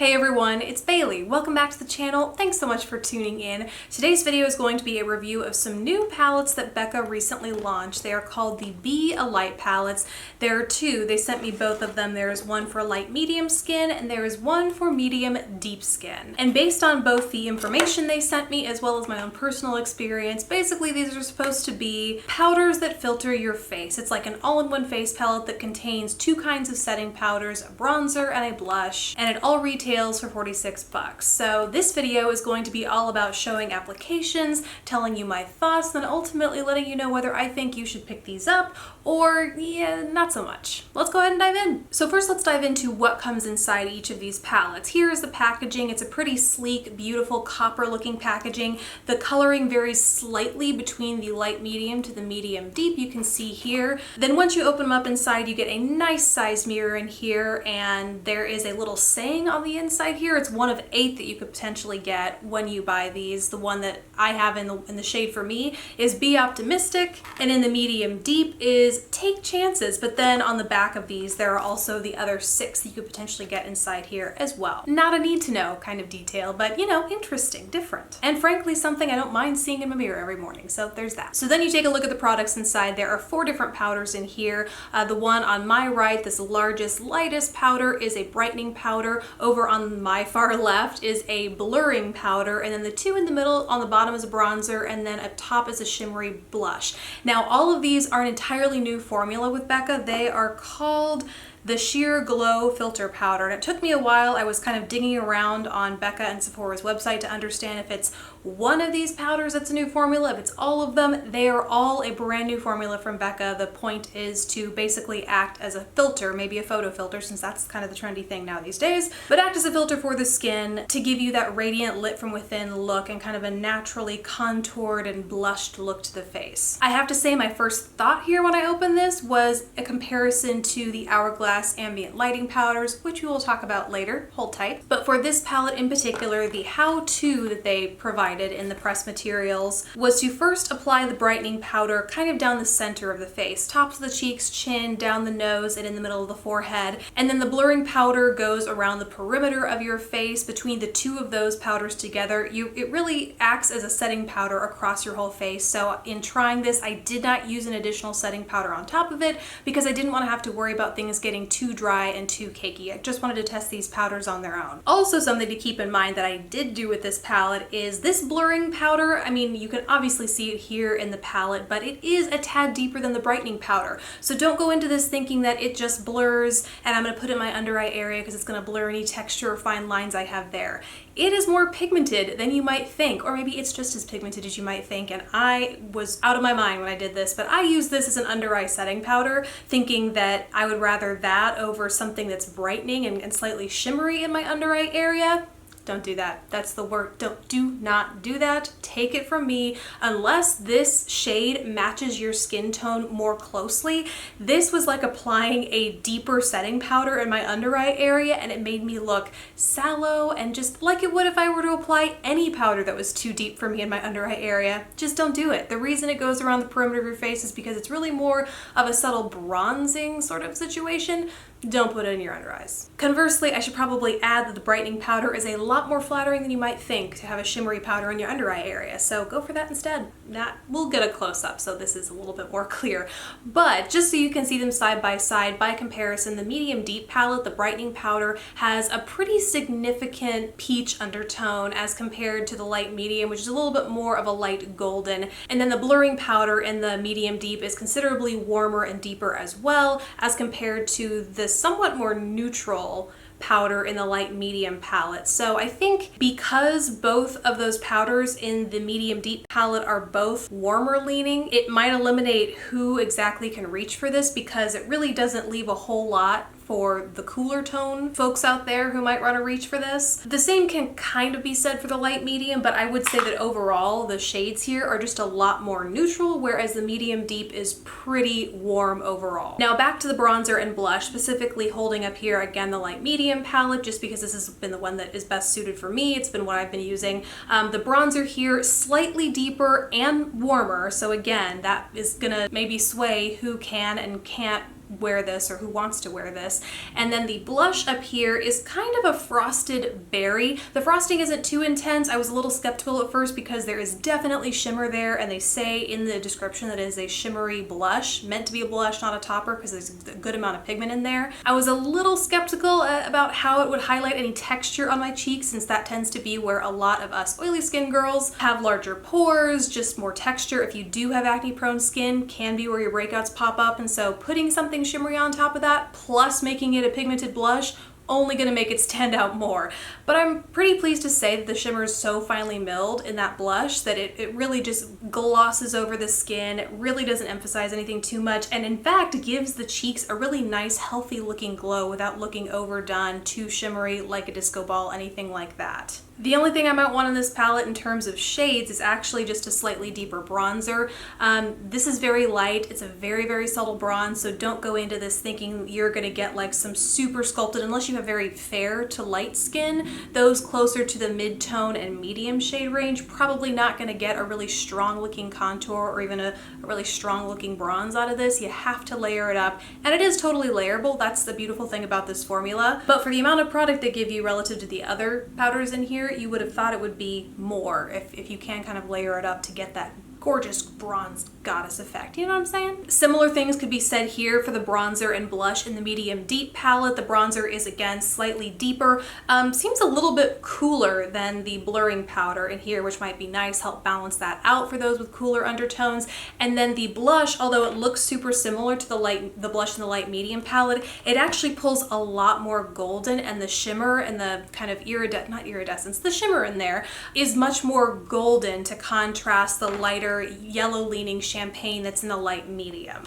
Hey everyone, it's Bailey. Welcome back to the channel. Thanks so much for tuning in. Today's video is going to be a review of some new palettes that BECCA recently launched. They are called the BECCA palettes. There are two. They sent me both of them. There is one for light medium skin and there is one for medium deep skin. And based on both the information they sent me as well as my own personal experience, basically these are supposed to be powders that filter your face. It's like an all-in-one face palette that contains two kinds of setting powders, a bronzer and a blush, and it all retails for 46 bucks. So this video is going to be all about showing applications, telling you my thoughts, and then ultimately letting you know whether I think you should pick these up or, yeah, not so much. Let's go ahead and dive in. So first let's dive into what comes inside each of these palettes. Here is the packaging. It's a pretty sleek, beautiful copper looking packaging. The coloring varies slightly between the light medium to the medium deep, you can see here. Then once you open them up inside, you get a nice size mirror in here, and there is a little saying on the inside here. It's one of 8 that you could potentially get when you buy these. The one that I have in the shade for me is be optimistic, and in the medium deep is take chances. But then on the back of these there are also the other 6 that you could potentially get inside here as well. Not a need to know kind of detail, but you know, interesting, different, and frankly something I don't mind seeing in my mirror every morning. So there's that. So then you take a look at the products inside. There are 4 different powders in here. The one on my right, this largest, lightest powder, is a brightening powder. Over on my far left is a blurring powder, and then the 2 in the middle on the bottom is a bronzer, and then up top is a shimmery blush. Now all of these are an entirely new formula with BECCA. They are called the Sheer Glow Filter Powder, and it took me a while. I was kind of digging around on BECCA and Sephora's website to understand if it's one of these powders that's a new formula, if it's all of them. They are all a brand new formula from BECCA. The point is to basically act as a filter, maybe a photo filter since that's kind of the trendy thing now these days, but act as a filter for the skin to give you that radiant lit from within look and kind of a naturally contoured and blushed look to the face. I have to say my first thought here when I opened this was a comparison to the Hourglass Ambient Lighting Powders, which we will talk about later, hold tight. But for this palette in particular, the how-to that they provided in the press materials was to first apply the brightening powder kind of down the center of the face, tops of the cheeks, chin, down the nose, and in the middle of the forehead. And then the blurring powder goes around the perimeter of your face. Between the 2 of those powders together, it really acts as a setting powder across your whole face. So in trying this, I did not use an additional setting powder on top of it because I didn't want to have to worry about things getting too dry and too cakey. I just wanted to test these powders on their own. Also, something to keep in mind that I did do with this palette is this blurring powder. I mean, you can obviously see it here in the palette, but it is a tad deeper than the brightening powder. So don't go into this thinking that it just blurs and I'm going to put it in my under eye area because it's going to blur any texture or fine lines I have there. It is more pigmented than you might think, or maybe it's just as pigmented as you might think, and I was out of my mind when I did this, but I used this as an under eye setting powder, thinking that I would rather that over something that's brightening and slightly shimmery in my under eye area. Don't do that. That's the word. Do not do that. Take it from me. Unless this shade matches your skin tone more closely, this was like applying a deeper setting powder in my under eye area, and it made me look sallow and just like it would if I were to apply any powder that was too deep for me in my under eye area. Just don't do it. The reason it goes around the perimeter of your face is because it's really more of a subtle bronzing sort of situation. Don't put it in your under eyes. Conversely, I should probably add that the brightening powder is a lot more flattering than you might think to have a shimmery powder in your under eye area, so go for that instead. We'll get a close-up, so this is a little bit more clear. But just so you can see them side by side, by comparison, the medium deep palette, the brightening powder, has a pretty significant peach undertone as compared to the light medium, which is a little bit more of a light golden. And then the blurring powder in the medium deep is considerably warmer and deeper as well as compared to the somewhat more neutral powder in the light medium palette. So I think because both of those powders in the medium deep palette are both warmer leaning, it might eliminate who exactly can reach for this because it really doesn't leave a whole lot for the cooler tone folks out there who might want to reach for this. The same can kind of be said for the light medium, but I would say that overall the shades here are just a lot more neutral, whereas the medium deep is pretty warm overall. Now back to the bronzer and blush, specifically holding up here again the light medium palette, just because this has been the one that is best suited for me. It's been what I've been using. The bronzer here slightly deeper and warmer, so again that is gonna maybe sway who can and can't wear this or who wants to wear this. And then the blush up here is kind of a frosted berry. The frosting isn't too intense. I was a little skeptical at first because there is definitely shimmer there, and they say in the description that it is a shimmery blush, meant to be a blush, not a topper, because there's a good amount of pigment in there. I was a little skeptical about how it would highlight any texture on my cheeks, since that tends to be where a lot of us oily skin girls have larger pores, just more texture. If you do have acne prone skin, can be where your breakouts pop up, and so putting something shimmery on top of that plus making it a pigmented blush only gonna make it stand out more. But I'm pretty pleased to say that the shimmer is so finely milled in that blush that it really just glosses over the skin. It really doesn't emphasize anything too much, and in fact gives the cheeks a really nice, healthy looking glow without looking overdone, too shimmery, like a disco ball, anything like that. The only thing I might want in this palette in terms of shades is actually just a slightly deeper bronzer. This is very light. It's a very, very subtle bronze, so don't go into this thinking you're gonna get like some super sculpted, unless you have very fair to light skin. Those closer to the mid-tone and medium shade range, probably not gonna get a really strong looking contour or even a really strong looking bronze out of this. You have to layer it up, and it is totally layerable. That's the beautiful thing about this formula. But for the amount of product they give you relative to the other powders in here, you would have thought it would be more if you can kind of layer it up to get that gorgeous bronze goddess effect. You know what I'm saying? Similar things could be said here for the bronzer and blush in the medium deep palette. The bronzer is again slightly deeper. Seems a little bit cooler than the blurring powder in here, which might be nice, help balance that out for those with cooler undertones. And then the blush, although it looks super similar to the blush in the light medium palette, it actually pulls a lot more golden, and the shimmer and the kind of the shimmer in there is much more golden to contrast the lighter yellow leaning champagne that's in the light medium.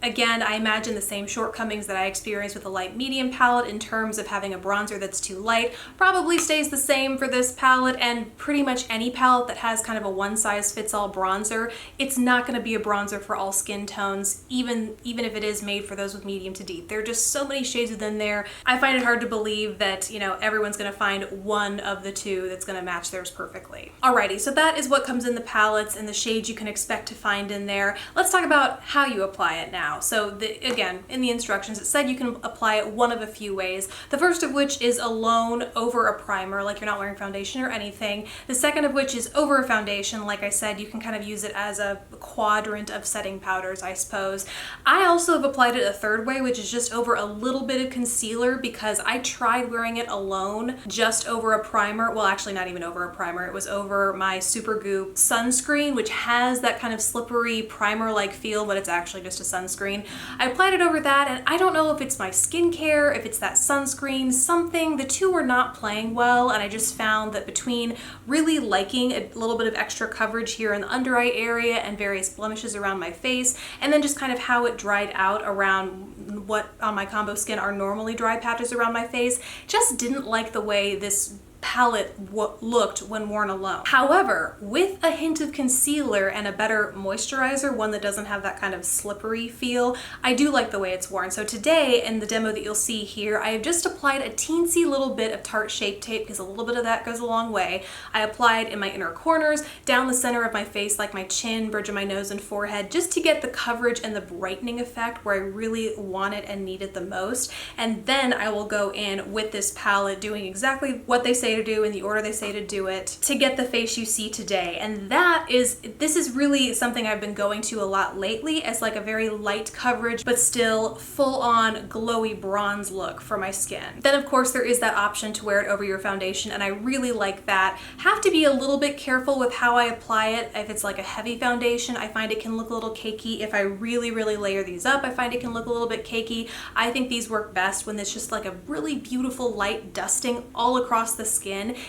Again, I imagine the same shortcomings that I experienced with the light medium palette in terms of having a bronzer that's too light probably stays the same for this palette, and pretty much any palette that has kind of a one-size-fits-all bronzer, it's not going to be a bronzer for all skin tones, even if it is made for those with medium to deep. There are just so many shades within there. I find it hard to believe that, you know, everyone's going to find one of the two that's going to match theirs perfectly. Alrighty, so that is what comes in the palettes and the shades you can expect to find in there. Let's talk about how you apply it now. So again, in the instructions, it said you can apply it one of a few ways. The first of which is alone over a primer, like you're not wearing foundation or anything. The second of which is over a foundation. Like I said, you can kind of use it as a quadrant of setting powders, I suppose. I also have applied it a third way, which is just over a little bit of concealer, because I tried wearing it alone just over a primer. Well, actually not even over a primer. It was over my Supergoop sunscreen, which has that kind of slippery primer-like feel, but it's actually just a sunscreen. I applied it over that, and I don't know if it's my skincare, if it's that sunscreen, something. The two were not playing well, and I just found that between really liking a little bit of extra coverage here in the under eye area and various blemishes around my face, and then just kind of how it dried out around what on my combo skin are normally dry patches around my face, just didn't like the way this palette looked when worn alone. However, with a hint of concealer and a better moisturizer, one that doesn't have that kind of slippery feel, I do like the way it's worn. So today, in the demo that you'll see here, I have just applied a teensy little bit of Tarte Shape Tape, because a little bit of that goes a long way. I applied in my inner corners, down the center of my face, like my chin, bridge of my nose, and forehead, just to get the coverage and the brightening effect where I really want it and need it the most. And then I will go in with this palette doing exactly what they say to do in the order they say to do it to get the face you see today. And this is really something I've been going to a lot lately, as like a very light coverage but still full on glowy bronze look for my skin. Then of course there is that option to wear it over your foundation, and I really like that. Have to be a little bit careful with how I apply it. If it's like a heavy foundation, I find it can look a little cakey. If I really layer these up, I find it can look a little bit cakey. I think these work best when it's just like a really beautiful light dusting all across the skin.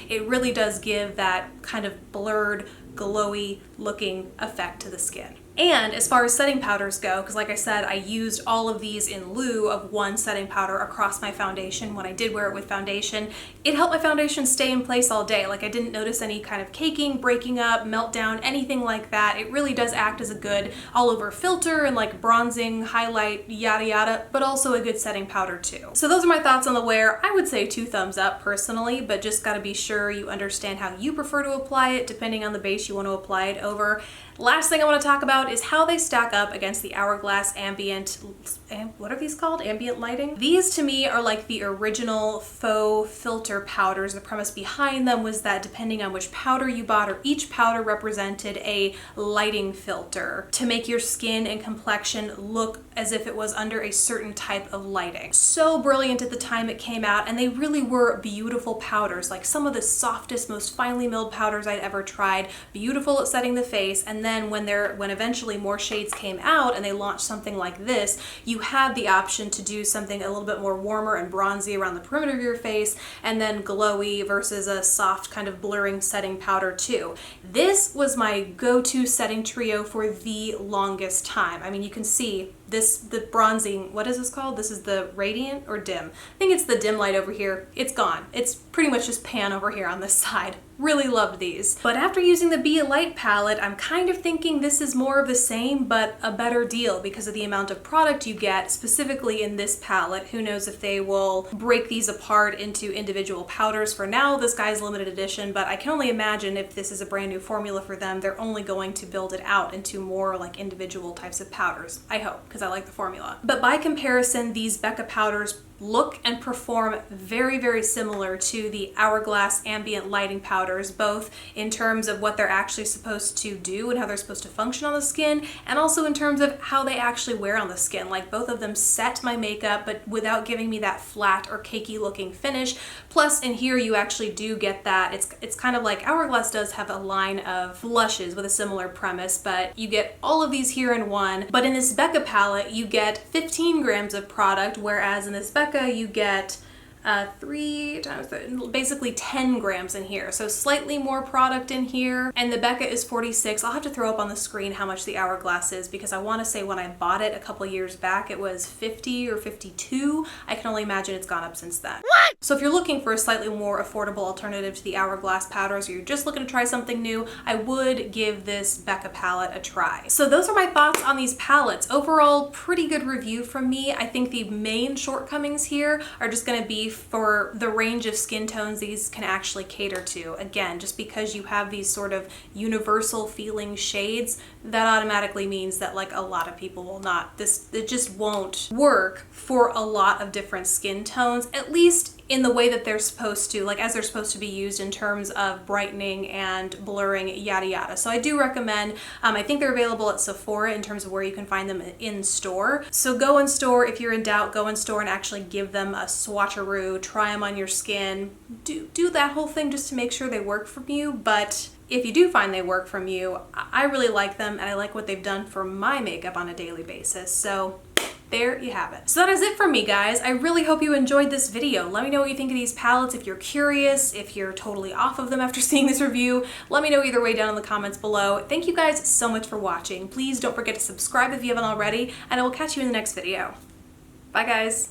It really does give that kind of blurred, glowy looking effect to the skin. And as far as setting powders go, because like I said, I used all of these in lieu of one setting powder across my foundation when I did wear it with foundation, it helped my foundation stay in place all day. Like I didn't notice any kind of caking, breaking up, meltdown, anything like that. It really does act as a good all over filter and like bronzing, highlight, yada yada, but also a good setting powder too. So those are my thoughts on the wear. I would say 2 thumbs up personally, but just gotta be sure you understand how you prefer to apply it depending on the base you want to apply it over. Last thing I want to talk about about is how they stack up against the Hourglass Ambient, what are these called? Ambient lighting? These to me are like the original faux filter powders. The premise behind them was that depending on which powder you bought, or each powder represented a lighting filter to make your skin and complexion look as if it was under a certain type of lighting. So brilliant at the time it came out, and they really were beautiful powders, like some of the softest, most finely milled powders I'd ever tried, beautiful at setting the face. And then when eventually more shades came out and they launched something like this, you had the option to do something a little bit more warmer and bronzy around the perimeter of your face, and then glowy versus a soft kind of blurring setting powder too. This was my go-to setting trio for the longest time. I mean, you can see the bronzing, what is this called? This is the radiant or dim? I think it's the dim light over here. It's gone. It's pretty much just pan over here on this side. Really loved these. But after using the BECCA palette, I'm kind of thinking this is more of the same, but a better deal because of the amount of product you get, specifically in this palette. Who knows if they will break these apart into individual powders. For now, this guy's limited edition, but I can only imagine if this is a brand new formula for them, they're only going to build it out into more like individual types of powders. I hope, because I like the formula. But by comparison, these BECCA powders look and perform very, very similar to the Hourglass Ambient Lighting Powders, both in terms of what they're actually supposed to do and how they're supposed to function on the skin, and also in terms of how they actually wear on the skin. Like, both of them set my makeup, but without giving me that flat or cakey looking finish. Plus, in here you actually do get that, it's kind of like Hourglass does have a line of blushes with a similar premise, but you get all of these here in one. But in this BECCA palette, you get 15 grams of product, whereas in this BECCA you get 3 times, basically 10 grams in here. So slightly more product in here. And the BECCA is 46. I'll have to throw up on the screen how much the Hourglass is, because I want to say when I bought it a couple years back, it was 50 or 52. I can only imagine it's gone up since then. What? So if you're looking for a slightly more affordable alternative to the Hourglass powders, or you're just looking to try something new, I would give this BECCA palette a try. So those are my thoughts on these palettes. Overall, pretty good review from me. I think the main shortcomings here are just going to be for the range of skin tones these can actually cater to. Again, just because you have these sort of universal feeling shades, that automatically means that like a lot of people will not. It just won't work for a lot of different skin tones, at least in the way that they're supposed to, like as they're supposed to be used in terms of brightening and blurring, yada yada. So I do recommend, I think they're available at Sephora in terms of where you can find them in store. So go in store, if you're in doubt, go in store and actually give them a swatcheroo, try them on your skin, do that whole thing just to make sure they work for you. But if you do find they work from you, I really like them, and I like what they've done for my makeup on a daily basis. So there you have it. So that is it for me, guys. I really hope you enjoyed this video. Let me know what you think of these palettes. If you're curious, if you're totally off of them after seeing this review, let me know either way down in the comments below. Thank you guys so much for watching. Please don't forget to subscribe if you haven't already, and I will catch you in the next video. Bye, guys.